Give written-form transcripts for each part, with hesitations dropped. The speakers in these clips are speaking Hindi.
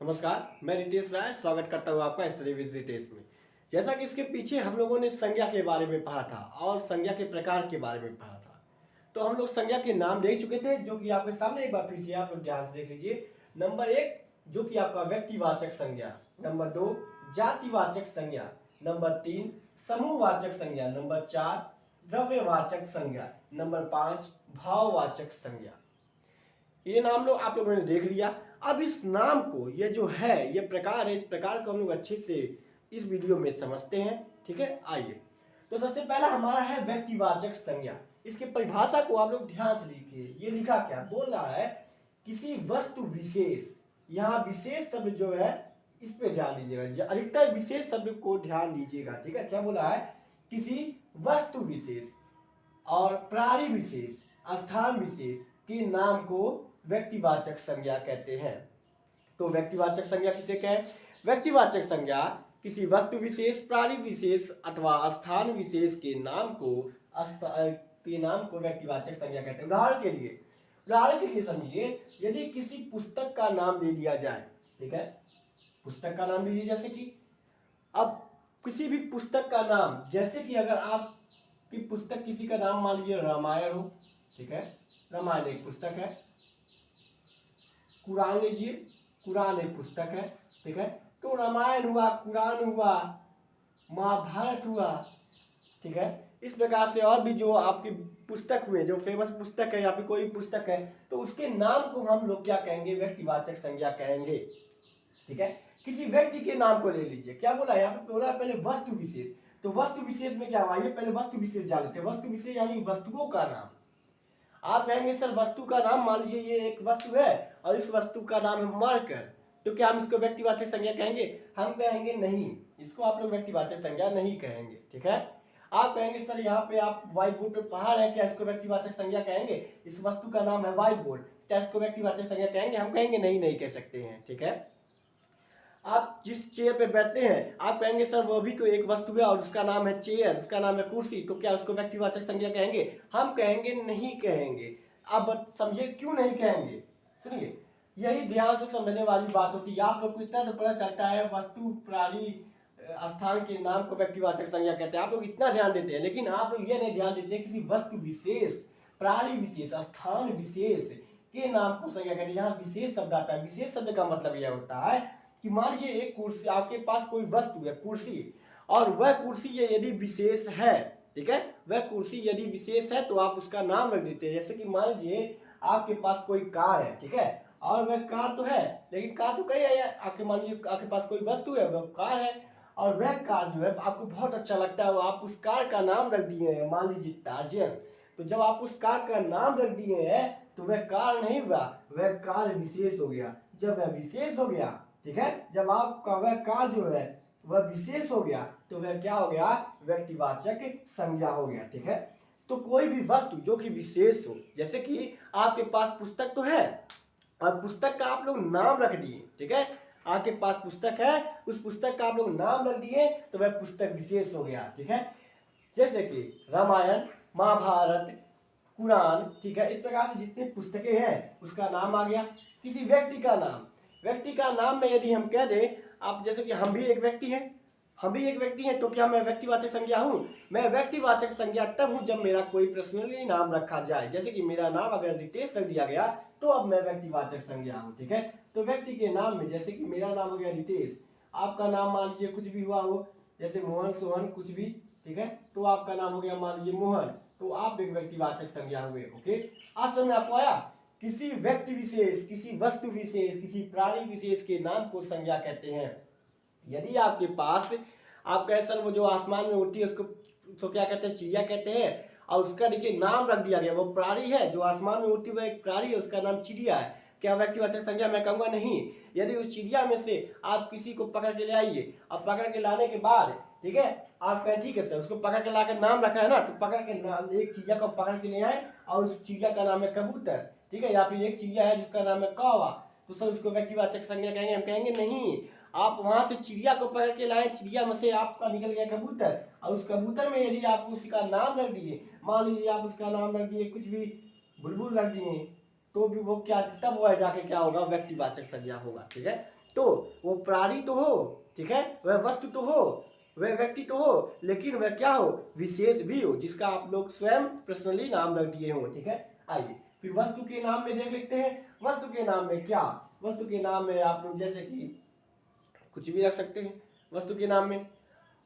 नमस्कार, मैं रितेश राय स्वागत करता हूँ आपका स्टडी विद रितेश में। जैसा कि इसके पीछे हम लोगों ने संज्ञा के बारे में पढ़ा था और संज्ञा के प्रकार के बारे में पढ़ा था। तो हम लोग संज्ञा के नाम देख चुके थे, जो कि आपके सामने एक बार फिर से आप लोग ध्यान से देख लीजिए। नंबर 1 जो कि आपका व्यक्तिवाचक संज्ञा, नंबर 2 जातिवाचक संज्ञा, नंबर 3 समूहवाचक संज्ञा, नंबर 4 द्रव्यवाचक संज्ञा, नंबर 5 भाववाचक संज्ञा। ये नाम लोग आप लोगों ने देख लिया। अब इस नाम को, ये जो है, ये प्रकार है, इस प्रकार को हम लोग अच्छे से इस वीडियो में समझते हैं। ठीक है, आइए। तो सबसे पहला हमारा है व्यक्तिवाचक संज्ञा। इसकी परिभाषा को आप लोग ध्यान से लिखिए। ये लिखा क्या बोल रहा है, किसी वस्तु विशेष, यहाँ विशेष शब्द जो है इस पे ध्यान दीजिएगा, अधिकतर विशेष शब्द को ध्यान दीजिएगा। ठीक है, क्या बोला है, किसी वस्तु विशेष और प्राणी विशेष, स्थान विशेष के नाम को व्यक्तिवाचक संज्ञा कहते हैं। तो व्यक्तिवाचक संज्ञा किसे कहें? व्यक्तिवाचक संज्ञा किसी वस्तु विशेष, प्राणी विशेष अथवा स्थान विशेष के नाम को व्यक्तिवाचक संज्ञा कहते हैं। उदाहरण के लिए समझिए, यदि किसी पुस्तक का नाम ले लिया जाए, ठीक है, पुस्तक का नाम लीजिए, जैसे कि अब किसी भी पुस्तक का नाम, जैसे कि अगर आपकी पुस्तक किसी का नाम मान लीजिए रामायण हो, ठीक है, रामायण एक पुस्तक है। कुरान लीजिए, कुरान एक पुस्तक है। ठीक है, तो रामायण हुआ, कुरान हुआ, महाभारत हुआ। ठीक है, इस प्रकार से और भी जो आपकी पुस्तक हुए, जो फेमस पुस्तक है या फिर कोई पुस्तक है, तो उसके नाम को हम लोग क्या कहेंगे, व्यक्तिवाचक संज्ञा कहेंगे। ठीक है, किसी व्यक्ति के नाम को ले लीजिए, क्या बोला यहाँ पे, बोला पहले वस्तु विशेष। तो वस्तु विशेष में क्या हुआ, ये पहले वस्तु विशेष जान लेते हैं। वस्तु विशेष यानी वस्तुओं का नाम। आप कहेंगे सर वस्तु का नाम, मान लीजिए ये एक वस्तु है और इस वस्तु का नाम है मार्कर, तो क्या हम इसको व्यक्तिवाचक संज्ञा कहेंगे? हम कहेंगे नहीं, इसको आप लोग व्यक्तिवाचक संज्ञा नहीं कहेंगे। ठीक है, आप कहेंगे सर यहाँ पे आप व्हाइट बोर्ड पे पढ़ा रहे हैं, क्या इसको व्यक्तिवाचक संज्ञा कहेंगे? इस वस्तु का नाम है व्हाइट बोर्ड, क्या इसको व्यक्तिवाचक संज्ञा कहेंगे? हम कहेंगे नहीं, नहीं कह सकते हैं। ठीक है, आप जिस चेयर पे बैठते हैं, आप कहेंगे सर वो भी कोई एक वस्तु है और उसका नाम है चेयर, उसका नाम है कुर्सी, तो क्या उसको व्यक्तिवाचक संज्ञा कहेंगे? हम कहेंगे नहीं कहेंगे। अब समझिए क्यों नहीं कहेंगे, सुनिए, यही ध्यान से समझने वाली बात होती है। आप लोग को इतना तो पता चलता है वस्तु, प्राणी, स्थान के नाम को व्यक्तिवाचक संज्ञा कहते हैं, आप लोग इतना ध्यान देते हैं, लेकिन आप लोग ये नहीं ध्यान देते किसी वस्तु विशेष, प्राणी विशेष, स्थान विशेष के नाम को संज्ञा कहते हैं। यहाँ विशेष शब्द आता है। विशेष शब्द का मतलब यह होता है कि मान लीजिए एक कुर्सी, आपके पास कोई वस्तु है कुर्सी, और वह कुर्सी ये यदि विशेष है, ठीक है, वह कुर्सी यदि विशेष है तो आप उसका नाम रख देते हैं। जैसे कि मान लीजिए आपके पास कोई कार है, ठीक है, और वह कार तो है, लेकिन कार तो कई है। आपके मान लीजिए आपके पास कोई वस्तु है, वह कार है, और वह कार जो है आपको बहुत अच्छा लगता है, वो आप उस कार का नाम रख दिए हैं, मान लीजिए टार्जन। तो जब आप उस कार का नाम रख दिए हैं तो वह कार नहीं हुआ, वह कार विशेष हो गया। जब वह विशेष हो गया, ठीक है, जब आपका वह कार जो है वह विशेष हो गया, तो वह क्या हो गया, व्यक्तिवाचक संज्ञा हो गया। ठीक है, तो कोई भी वस्तु जो कि विशेष हो, जैसे कि आपके पास पुस्तक तो है और पुस्तक का आप लोग नाम रख दिए, ठीक है, आपके पास पुस्तक है, उस पुस्तक का आप लोग नाम रख दिए, तो वह पुस्तक विशेष हो गया। ठीक है, जैसे कि रामायण, महाभारत, कुरान, ठीक है, इस प्रकार से जितनी पुस्तकें हैं उसका नाम आ गया। किसी व्यक्ति का नाम, व्यक्ति का नाम में यदि हम कह दें, आप जैसे कि हम भी एक व्यक्ति हैं, हम भी एक व्यक्ति हैं, तो क्या मैं व्यक्तिवाचक संज्ञा हूँ? मैं व्यक्तिवाचक संज्ञा तब हूँ जब मेरा कोई पर्सनली नाम रखा जाए। जैसे कि मेरा नाम अगर रितेश रख दिया गया तो अब मैं व्यक्तिवाचक संज्ञा हूँ। ठीक है, तो व्यक्ति के नाम में, जैसे कि मेरा नाम हो गया रितेश, आपका नाम मान लीजिए कुछ भी हुआ हो, जैसे मोहन, सोहन, कुछ भी, ठीक है, तो आपका नाम हो गया मान लीजिए मोहन, तो आप एक व्यक्तिवाचक संज्ञा हुए। ओके, आज समझ में आपको आया? किसी व्यक्ति विशेष, किसी वस्तु विशेष, किसी प्राणी विशेष के नाम को संज्ञा कहते हैं। यदि आपके पास, आप कहे सर वो जो आसमान में उड़ती है उसको तो क्या कहते हैं, चिड़िया कहते हैं, और उसका देखिए नाम रख दिया गया, वो प्राणी है, जो आसमान में उड़ती हुई एक प्राणी है, उसका नाम चिड़िया है, क्या व्यक्तिवाचक संज्ञा? मैं कहूँगा नहीं। यदि उस चिड़िया में से आप किसी को पकड़ के ले आइए, अब पकड़ के लाने के बाद, ठीक है, आप कहें ठीक है सर, उसको पकड़ के लाकर नाम रखा है ना, तो पकड़ के एक चिड़िया को पकड़ के ले आए और उस चिड़िया का नाम है कबूतर, ठीक है, या फिर एक चिड़िया है जिसका नाम है कौवा, तो सर उसको व्यक्तिवाचक संज्ञा कहेंगे? हम कहेंगे नहीं। आप वहां से चिड़िया को पकड़ के लाए, चिड़िया में से आपका निकल गया कबूतर, और उस कबूतर में यदि आप उसका नाम रख दिए, मान लीजिए आप उसका नाम रख दिए कुछ भी, बुलबुल रख दिए, तो भी वो क्या, तब वह जाके क्या होगा, व्यक्तिवाचक संज्ञा होगा। ठीक है, तो वो प्राणी तो हो, ठीक है, वह वस्तु तो हो, वह व्यक्ति तो हो, लेकिन वह क्या हो, विशेष भी हो, जिसका आप लोग स्वयं पर्सनली नाम रख दिए हो, ठीक है। आइए फिर वस्तु के नाम में देख लेते हैं। वस्तु के नाम में क्या, वस्तु के नाम में आप लोग जैसे कि कुछ भी रख सकते हैं वस्तु के नाम में,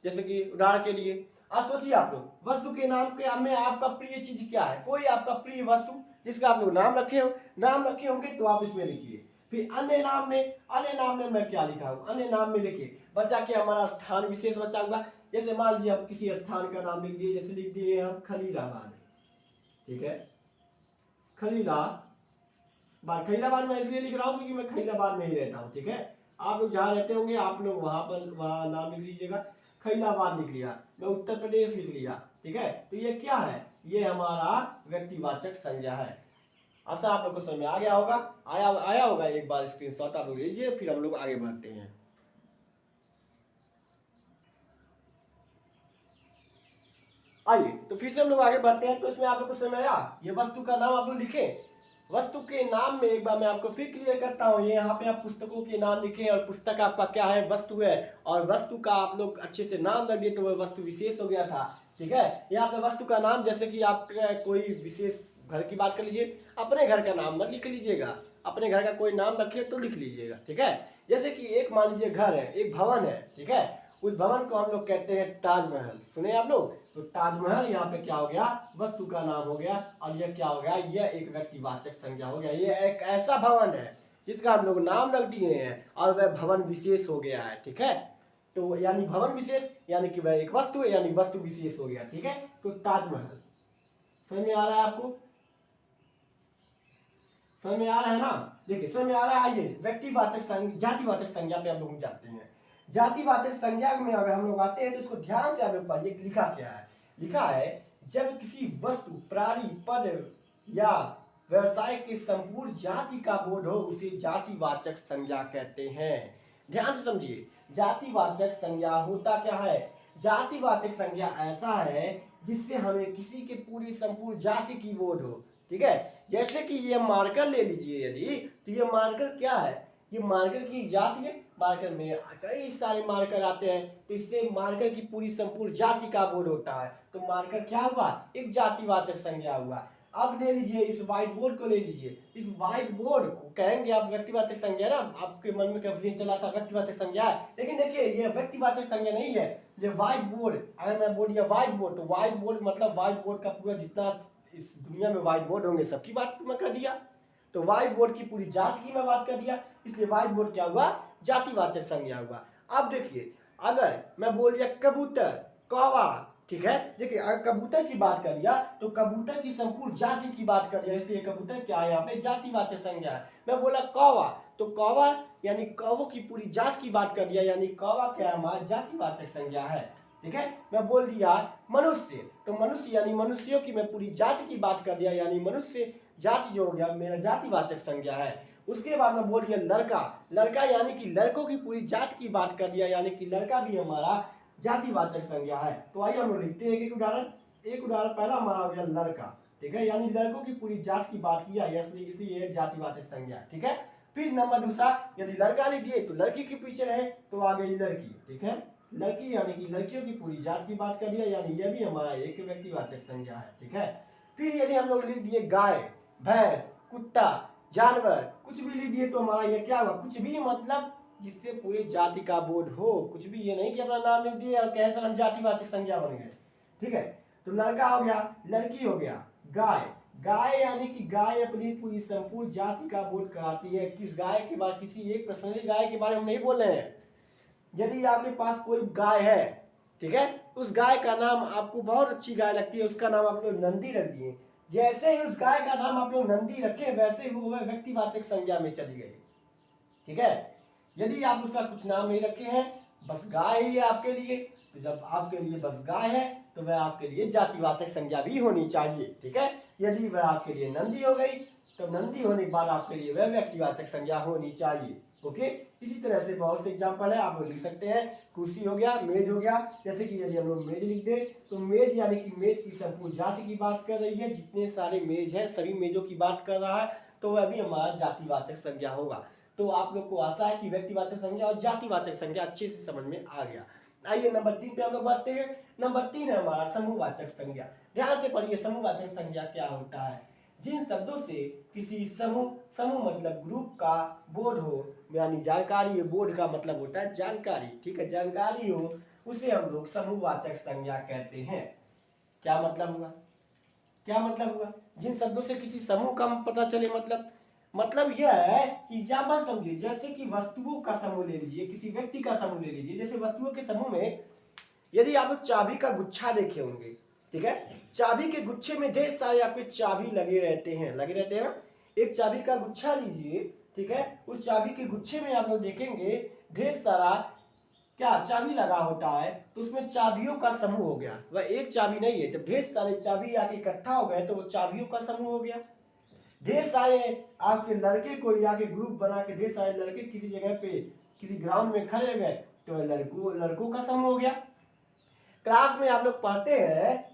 जैसे कि उदाहरण के लिए आप सोचिए, आप लोग वस्तु के नाम के में आपका प्रिय चीज क्या है, कोई आपका प्रिय वस्तु जिसका आप लोग नाम रखे होंगे तो आप इसमें लिखिए। फिर अन्य नाम में मैं क्या लिखा हूँ, अन्य नाम में लिखिए। बचा के हमारा स्थान विशेष बचा हुआ, जैसे मान लीजिए हम किसी स्थान का नाम लिख दिए, जैसे लिख दिए हम खलीलाबाद, ठीक है, खलीलाबाद मैं इसलिए लिख रहा हूँ क्योंकि मैं खलीलाबाद में ही रहता हूँ, ठीक है। आप लोग जहाँ रहते होंगे आप लोग वहां नाम लिख लीजिएगा। खलीलाबाद लिख लिया, मैं उत्तर प्रदेश लिख लिया, ठीक है। तो ये क्या है, ये हमारा व्यक्तिवाचक संज्ञा है। ऐसा आप लोग को समझ में आ गया होगा, आया होगा। एक बार स्क्रीनशॉट आप लोग लीजिए, फिर हम लोग आगे बढ़ते हैं। आइए तो फिर से हम लोग आगे बढ़ते हैं। तो इसमें आप लोग को समझ में आया, ये वस्तु का नाम आप लोग लिखे। वस्तु के नाम में एक बार मैं आपको फिर क्लियर करता हूँ, ये यहाँ पे आप पुस्तकों के नाम लिखे और पुस्तक आपका क्या है, वस्तु है, और वस्तु का आप लोग अच्छे से नाम रख दिए तो वह वस्तु विशेष हो गया था, ठीक है। यहाँ पे वस्तु का नाम, जैसे कि आप कोई विशेष घर की बात कर लीजिए, अपने घर का नाम मत लिख लीजिएगा, अपने घर का कोई नाम रखिए तो लिख लीजिएगा, ठीक है। जैसे कि एक मान लीजिए घर है, एक भवन है, ठीक है, उस भवन को हम लोग कहते हैं ताजमहल, सुने आप लोग। तो ताजमहल यहाँ पे क्या हो गया, वस्तु का नाम हो गया, और यह क्या हो गया, यह एक व्यक्तिवाचक संज्ञा हो गया। यह एक ऐसा भवन है जिसका हम लोग नाम रख दिए हैं और वह भवन विशेष हो गया है, ठीक है। तो यानी भवन विशेष यानी कि वह एक वस्तु है, यानी वस्तु विशेष हो गया, ठीक है। तो ताजमहल समझ में आ रहा है आपको, समझ में आ रहा है ना। देखिए समझ में आ रहा है। आइए व्यक्तिवाचक संज्ञा, जातिवाचक संज्ञा पे हम लोग जाते हैं। जातिवाचक संज्ञा में अगर हम लोग आते हैं तो इसको ध्यान से आप लोग पढ़िए, लिखा क्या है। लिखा है जब किसी वस्तु, प्राणी, पद या व्यवसाय के संपूर्ण जाति का बोध हो उसे जातिवाचक संज्ञा कहते हैं। ध्यान से समझिए, जातिवाचक संज्ञा होता क्या है। जातिवाचक संज्ञा ऐसा है जिससे हमें किसी के पूरी संपूर्ण जाति की बोध हो, ठीक है। जैसे कि ये मार्कर ले लीजिए, यदि तो ये मार्कर क्या है, ये मार्कर की जाति है। मार्कर में कई सारे मार्कर आते हैं, तो इससे मार्कर की पूरी संपूर्ण जाति का बोध होता है। तो मार्कर क्या हुआ, एक जातिवाचक संज्ञा हुआ। अब ले लीजिए इस व्हाइट बोर्ड को ले लीजिए, इस व्हाइट बोर्ड को कहेंगे आप व्यक्तिवाचक संज्ञा ना, आपके मन में कंफ्यूजन चला था व्यक्तिवाचक संज्ञा है, लेकिन देखिए ये व्यक्तिवाचक संज्ञा नहीं है। ये व्हाइट बोर्ड, अगर मैं बोल दिया व्हाइट बोर्ड, तो व्हाइट बोर्ड मतलब व्हाइट बोर्ड का पूरा जितना इस दुनिया में व्हाइट बोर्ड होंगे सबकी बात मैं कर दिया। तो व्हाइट बोर्ड की पूरी जाति की मैं बात कर दिया, इसलिए व्हाइट बोर्ड क्या हुआ, जातिवाचक संज्ञा हुआ। अब देखिए अगर मैं बोल दिया कबूतर, कौवा, ठीक है। देखिए अगर कबूतर की बात कर दिया तो कबूतर की संपूर्ण जाति की बात कर दिया, इसलिए कबूतर क्या है, यहाँ पे जातिवाचक संज्ञा है। मैं बोला कौवा, तो कौवा यानी कौवों की पूरी जात की बात कर दिया, यानी कौवा क्या है, हमारा जातिवाचक संज्ञा है, ठीक है। मैं बोल दिया मनुष्य, तो मनुष्य यानी मनुष्यों की मैं पूरी जाति की बात कर दिया, यानी मनुष्य जाति जो हो गया मेरा जातिवाचक संज्ञा है। उसके बाद में बोल दिया लड़का, लड़का यानी कि लड़कों की पूरी जाति की बात कर दिया, यानी कि लड़का भी हमारा जातिवाचक संज्ञा है। तो आइए हम लोग लिखते हैं एक उदाहरण। एक उदाहरण पहला हमारा हो गया लड़का, ठीक है, यानी लड़कों की पूरी जाति की बात किया, इसलिए एक जातिवाचक संज्ञा, ठीक है। फिर नंबर दूसरा, यदि लड़का लिख दिए तो लड़की के पीछे रहे तो आ गई लड़की, ठीक है। लड़की यानी कि लड़कियों की पूरी जात की बात कर दिया, यानी यह भी हमारा एक व्यक्तिवाचक संज्ञा है, ठीक है। फिर यदि हम लोग लिख दिए गाय, भैंस, कुत्ता, जानवर, कुछ भी लिख दिए तो हमारा ये क्या हुआ, कुछ भी मतलब जिससे पूरी जाति का बोध हो, कुछ भी ये नहीं कि अपना नाम लिख दिए और कहे सर हम जातिवाचक संज्ञा बन गए, ठीक है। तो लड़का हो गया, लड़की हो गया, गाय, गाय यानी कि गाय अपनी पूरी संपूर्ण जाति का बोध कराती है। किस गाय के बारे, किसी एक पर्सनली गाय के बारे में नहीं बोल रहे हैं। यदि आपके पास कोई गाय है, ठीक है, उस गाय का नाम आपको बहुत अच्छी गाय लगती है, उसका नाम आप लोग नंदी रख दिए। जैसे ही उस गाय का नाम आप लोग नंदी रखे, वैसे ही वो व्यक्तिवाचक संज्ञा में चली गई, ठीक है। यदि आप उसका कुछ नाम नहीं रखे हैं, बस गाय ही है आपके लिए, तो जब आपके लिए बस गाय है तो वह आपके लिए जातिवाचक संज्ञा भी होनी चाहिए, ठीक है। यदि वह आपके लिए नंदी हो गई तो नंदी होने के बाद आपके लिए वह व्यक्तिवाचक संज्ञा होनी चाहिए, ओके। इसी तरह से बहुत से एग्जाम्पल है, आप लोग लिख सकते हैं। कुर्सी हो गया, मेज हो गया, जैसे कि यदि हम लोग मेज लिख दे तो मेज यानी कि मेज की संपूर्ण जाति की बात कर रही है, जितने सारे मेज हैं सभी मेजों की बात कर रहा है, तो वह भी हमारा जातिवाचक संज्ञा होगा। तो आप लोग को आशा है कि व्यक्तिवाचक संज्ञा और जातिवाचक संज्ञा अच्छे से समझ में आ गया। आइए नंबर 3 पे हम लोग बढ़ते हैं। नंबर 3 है हमारा समूहवाचक संज्ञा। ध्यान से पढ़िए समूहवाचक संज्ञा क्या होता है। जिन शब्दों से किसी समूह मतलब ग्रुप का बोध हो, यानी जानकारी, बोध का मतलब होता है जानकारी, ठीक है, जानकारी हो, उसे हम लोग समूहवाचक संज्ञा कहते हैं। क्या मतलब हुआ, क्या मतलब हुआ? जिन शब्दों से किसी समूह का पता चले, मतलब यह है कि एग्जाम्पल समझिए, जैसे कि वस्तुओं का समूह ले लीजिए, किसी व्यक्ति का समूह ले लीजिए। जैसे वस्तुओं के समूह में यदि आप लोग चाबी का गुच्छा देखे होंगे, ठीक है, चाबी के गुच्छे में ढेर सारे आपके चाबी लगे रहते हैं ना। एक चाबी का गुच्छा लीजिए, ठीक है, उस चाबी के गुच्छे में आप लोग देखेंगे ढेर सारा क्या चाबी लगा होता है, तो उसमें चाबियों का समूह हो गया। वह एक चाबी नहीं है, जब ढेर सारे चाबी आके इकट्ठा हो गए तो वो चाबियों का समूह हो गया। ढेर सारे आपके लड़के को आके ग्रुप बना के ढेर सारे लड़के किसी जगह पे किसी ग्राउंड में खड़े गए तो लड़कों का समूह हो गया। क्लास में आप लोग पढ़ते हैं,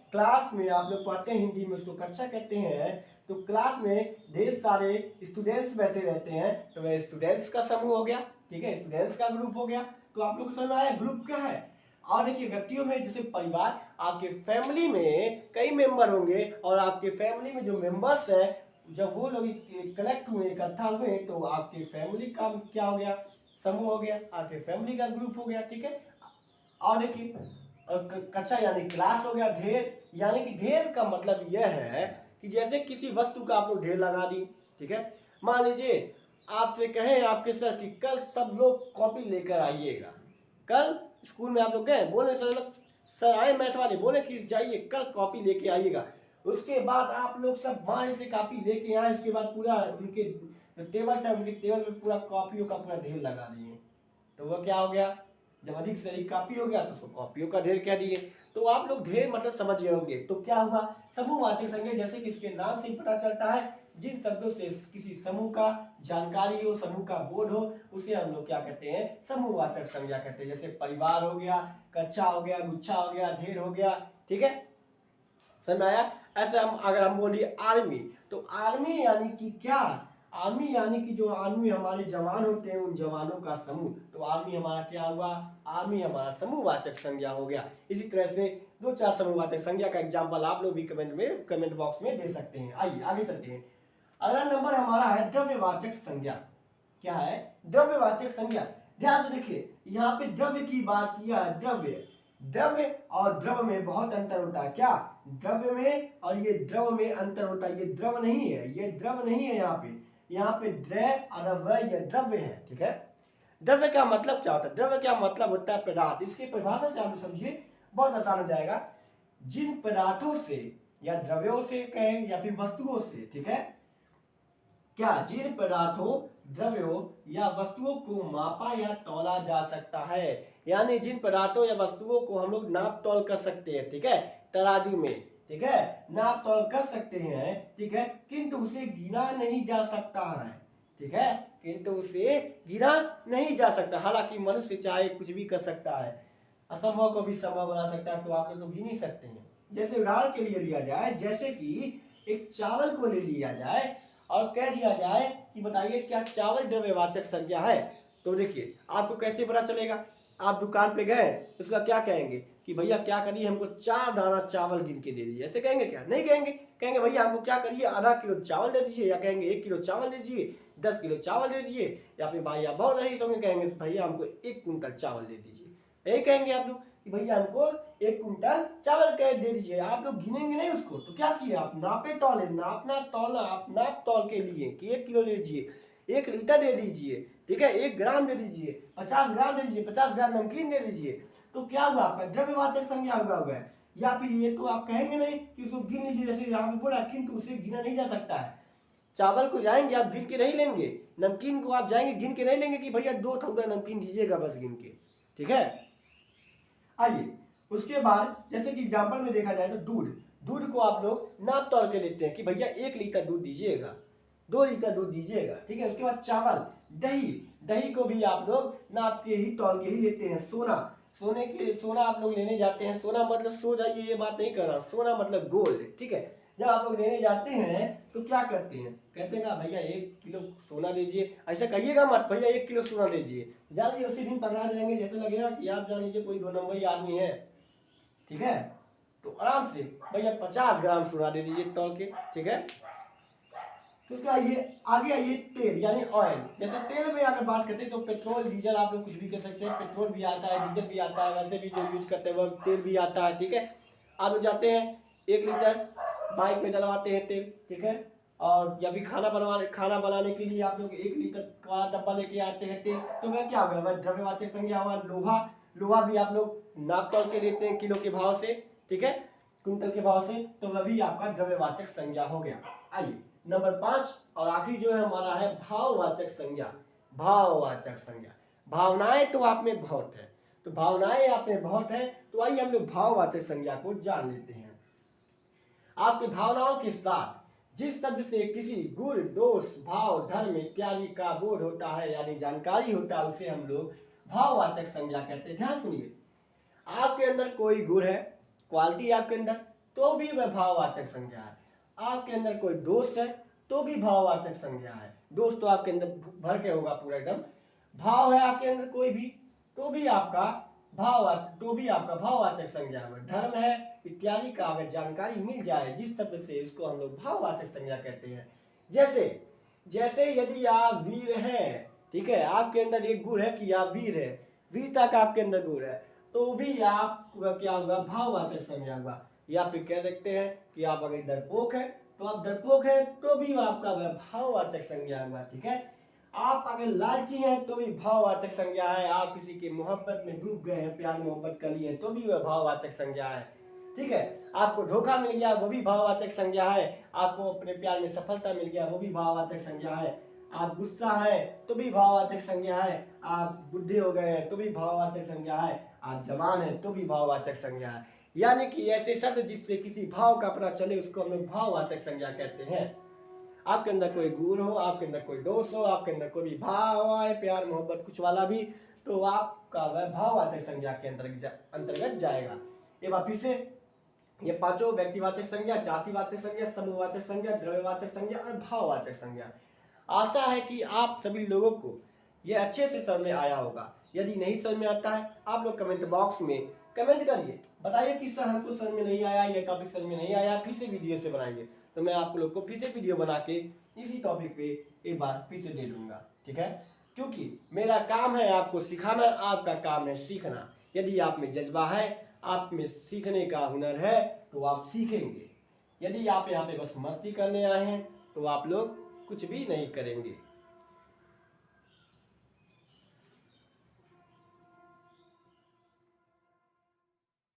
हिंदी में उसको कक्षा कहते हैं। तो क्लास में ढेर सारे स्टूडेंट्स बैठे रहते हैं तो वह स्टूडेंट्स का समूह हो गया, ठीक है, स्टूडेंट्स का ग्रुप हो गया। तो आप लोग को समझ आया ग्रुप क्या है। और देखिए व्यक्तियों में, जैसे परिवार, आपके फैमिली में कई मेंबर होंगे और आपके फैमिली में जो मेंबर्स हैं, जब वो लोग कलेक्ट हुए, इकट्ठा हुए, तो आपके फैमिली का क्या हो गया, समूह हो गया, आपके फैमिली का ग्रुप हो गया, ठीक है। और देखिए कक्षा यानी क्लास हो गया, ढेर यानी कि ढेर का मतलब यह है कि जैसे किसी वस्तु का आप लोग ढेर लगा दी, ठीक है। मान लीजिए आपसे कहें आपके सर कि कल सब लोग कॉपी लेकर आइएगा। कल स्कूल में आप लोग गए, बोले सर आए मैथ वाले, बोले कि जाइए कल कॉपी लेके आइएगा। उसके बाद आप लोग सब माए से कॉपी लेके आए, उसके बाद पूरा उनके टेबल था, उनके टेबल पे पूरा कॉपियों का पूरा ढेर लगा दिए। तो वह क्या हो गया, जब अधिक से अधिक कॉपी हो गया तो उसको कॉपियों का ढेर कह दिए। तो आप लोग ढेर मतलब समझ गए होंगे। तो क्या हुआ, समूहवाचक संज्ञा जैसे कि इसके नाम से ही पता चलता है, जिन शब्दों से किसी समूह का जानकारी हो, समूह का बोध हो, उसे हम लोग क्या कहते हैं, समूहवाचक संज्ञा कहते हैं। जैसे परिवार हो गया, कक्षा हो गया, गुच्छा हो गया, ढेर हो गया, ठीक है, समझ आया। ऐसे अगर हम बोलिए आर्मी, तो आर्मी यानी कि क्या, आर्मी यानी कि जो आर्मी हमारे जवान होते हैं, उन जवानों का समूह। तो आर्मी हमारा क्या हुआ, आर्मी हमारा समूहवाचक संज्ञा हो गया। इसी तरह से 2-4 समूहवाचक संज्ञा का एग्जाम्पल आप लोग भी कमेंट बॉक्स में दे सकते हैं। आइए आगे चलते हैं। अगला नंबर हमारा है द्रव्यवाचक संज्ञा। क्या है, द्रव्यवाचक संज्ञा। ध्यान से देखिए, यहाँ पे द्रव्य की बात किया है। द्रव्य और द्रव में बहुत अंतर होता है। क्या, द्रव्य में और ये द्रव में अंतर होता है। ये द्रव नहीं है, ये द्रव नहीं है। यहाँ पे द्रव्य ये द्रव्य है, ठीक है। द्रव्य का मतलब क्या होता है, द्रव्य का मतलब होता है पदार्थ। इसकी परिभाषा से आप समझिए, बहुत आसान हो जाएगा। जिन पदार्थों से या द्रव्यों से कहें या फिर वस्तुओं से, ठीक है, क्या, जिन पदार्थों, द्रव्यों या वस्तुओं को मापा या तौला जा सकता है। यानी जिन पदार्थों या वस्तुओं को हम लोग नाप तौल कर सकते हैं, ठीक है, तराजू में, ठीक है, नाप तौल कर सकते हैं, ठीक है, किंतु उसे गिना नहीं जा सकता है, ठीक है, किंतु उसे गिना नहीं जा सकता। हालांकि मनुष्य चाहे कुछ भी कर सकता है, असंभव को भी संभव बना सकता है, तो आप लोग गिन ही सकते हैं। जैसे उदाहरण के लिए लिया जाए, जैसे कि एक चावल को ले लिया जाए और कह दिया जाए कि बताइए क्या चावल द्रव्यवाचक संज्ञा है। तो देखिए आपको कैसे पता चलेगा, आप दुकान पे गए, उसका क्या कहेंगे कि भैया क्या करिए, हमको 4 दाना चावल गिन के दे दीजिए। ऐसे कहेंगे क्या, नहीं कहेंगे। कहेंगे भैया हमको क्या करिए, आधा किलो चावल दे दीजिए, या कहेंगे 1 किलो चावल दे दीजिए, 10 किलो चावल दे दीजिए, या फिर भाई बहुत रही होंगे, कहेंगे भैया हमको 1 कुंटल चावल दे दीजिए। यही कहेंगे आप लोग कि भैया हमको 1 कुंटल चावल कह दे दीजिए। आप लोग गिनेंगे नहीं उसको। तो क्या किया, आप नापे तौले, नापना तौलना, आप नाप तौल के लिए कि 1 किलो ले लीजिए, 1 लीटर दे दीजिए, ठीक है, 1 ग्राम दे दीजिए, 50 ग्राम दे दीजिए, 50 ग्राम नमकीन दे दीजिए। तो क्या हुआ, आपका द्रव्यवाचक संज्ञा हुआ है। या फिर ये तो आप कहेंगे नहीं कि उसको गिन लीजिए, जैसे यहाँ पे बोला, किंतु उसे गिना नहीं जा सकता है। चावल को जाएंगे आप गिन के नहीं लेंगे, नमकीन को आप जाएंगे गिन के नहीं लेंगे कि भैया 2 ठुकरा नमकीन दीजिएगा बस गिन के, ठीक है। आइए उसके बाद जैसे कि एग्जाम्पल में देखा जाए तो दूध को आप लोग नाप तौल के लेते हैं कि भैया 1 लीटर दूध दीजिएगा, 2 लीटर दूध दीजिएगा, ठीक है। उसके बाद चावल, दही को भी आप लोग नाप के ही तौल के ही लेते हैं। सोना आप लोग लेने जाते हैं, सोना मतलब सो जाइए, ये बात नहीं कर रहा, सोना मतलब गोल्ड, ठीक है। जब आप लोग लेने जाते हैं तो क्या करते हैं, कहते हैं ना भैया 1 किलो सोना दीजिए, ऐसा कहिएगा मत भैया 1 किलो सोना दीजिए, जानिए उसी दिन पकड़ा जाएंगे। जैसे लगेगा कि आप जान लीजिए कोई 2 नंबरी आदमी है, ठीक है, तो आराम से भैया 50 ग्राम सोना दे दीजिए तौल के, ठीक है। तो उसके आगे आइए तेल यानी ऑयल। जैसे तेल में अगर बात करते हैं तो पेट्रोल डीजल आप लोग कुछ भी कह सकते हैं, पेट्रोल भी आता है, डीजल भी आता है, वैसे भी जो यूज करते हैं वो तेल भी आता है, ठीक है। आप लोग जाते हैं 1 लीटर बाइक में डलवाते हैं तेल, ठीक है। और जब भी खाना बनाने के लिए आप लोग 1 लीटर का डब्बा लेके आते हैं तेल, तो वह क्या होगा, वह द्रव्यवाचक संज्ञा हुआ। लोहा भी आप लोग नाप तोल के लेते हैं किलो के भाव से, ठीक है, कुंटल के भाव से, तो वह भी आपका द्रव्यवाचक संज्ञा हो गया। आइए नंबर 5 और आखिरी जो है हमारा है भाववाचक संज्ञा। भाववाचक संज्ञा, भावनाएं तो आप में बहुत है, तो भावनाएं आप में बहुत है, तो आइए हम लोग भाववाचक संज्ञा को जान लेते हैं। आपकी भावनाओं के साथ जिस शब्द से किसी गुण, दोष, भाव, धर्म इत्यादि का बोध होता है यानी जानकारी होता है, उसे हम लोग भाववाचक संज्ञा कहते हैं। ध्यान सुनिए, आपके अंदर कोई गुण है, क्वालिटी आपके अंदर, तो भी वह भाववाचक संज्ञा है। आपके अंदर कोई दोष है तो भी भाववाचक संज्ञा है। दोष तो आपके अंदर भर के होगा पूरा एकदम। भाव है आपके अंदर कोई भी, तो भी आपका भाववाचक संज्ञा है। धर्म है इत्यादि का अगर जानकारी मिल जाए जिस शब्द से, उसको हम लोग भाववाचक संज्ञा कहते हैं। जैसे यदि आप वीर हैं, ठीक है, आपके अंदर एक गुण है कि आप वीर है, वीरता का आपके अंदर गुण है, तो भी आपका क्या होगा, भाववाचक संज्ञा होगा। या फिर कह सकते हैं कि आप अगर डरपोक है तो आप डरपोक है, तो भी आपका वह भाववाचक संज्ञा होगा, ठीक है। आप अगर लालची हैं तो भी भाववाचक संज्ञा है। आप किसी की मोहब्बत में डूब गए हैं, प्यार मोहब्बत कर लिए, तो भी वह भाववाचक संज्ञा है, ठीक है। आपको धोखा मिल गया वो भी भाववाचक संज्ञा है। आपको अपने प्यार में सफलता मिल गया वो भी भाववाचक संज्ञा है। आप गुस्सा है तो भी भाववाचक संज्ञा है। आप बुढ़े हो गए हैं तो भी भाववाचक संज्ञा है। आप जवान हैं तो भी भाववाचक संज्ञा है। यानी कि ऐसे शब्द जिससे किसी भाव का पता चले उसको हम लोग भाववाचक संज्ञा कहते हैं। आपके अंदर कोई गुण हो, आपके अंदर कोई दोष हो, आपके अंदर कोई भी भाव आए, प्यार मोहब्बत कुछ वाला भी, तो आपका वह भाववाचक संज्ञा के अंतर्गत जाएगा। ये बात फिर से, ये पांचों व्यक्तिवाचक संज्ञा, जातिवाचक संज्ञा, समूहवाचक संज्ञा, द्रव्यवाचक संज्ञा और भाववाचक संज्ञा। आशा है कि आप सभी लोगों को ये अच्छे से समझ में आया होगा। यदि नहीं समझ में आता है आप लोग कमेंट बॉक्स में कमेंट करिए, बताइए कि सर हमको समझ में नहीं आया, ये टॉपिक समझ में नहीं आया, फिर से वीडियो से बनाइए, तो मैं आप लोग को फिर से वीडियो बना के इसी टॉपिक पे एक बार फिर से दे दूंगा, ठीक है। क्योंकि मेरा काम है आपको सिखाना, आपका काम है सीखना। यदि आप में जज्बा है, आप में सीखने का हुनर है, तो आप सीखेंगे। यदि आप यहाँ पे बस मस्ती करने आए हैं तो आप लोग कुछ भी नहीं करेंगे।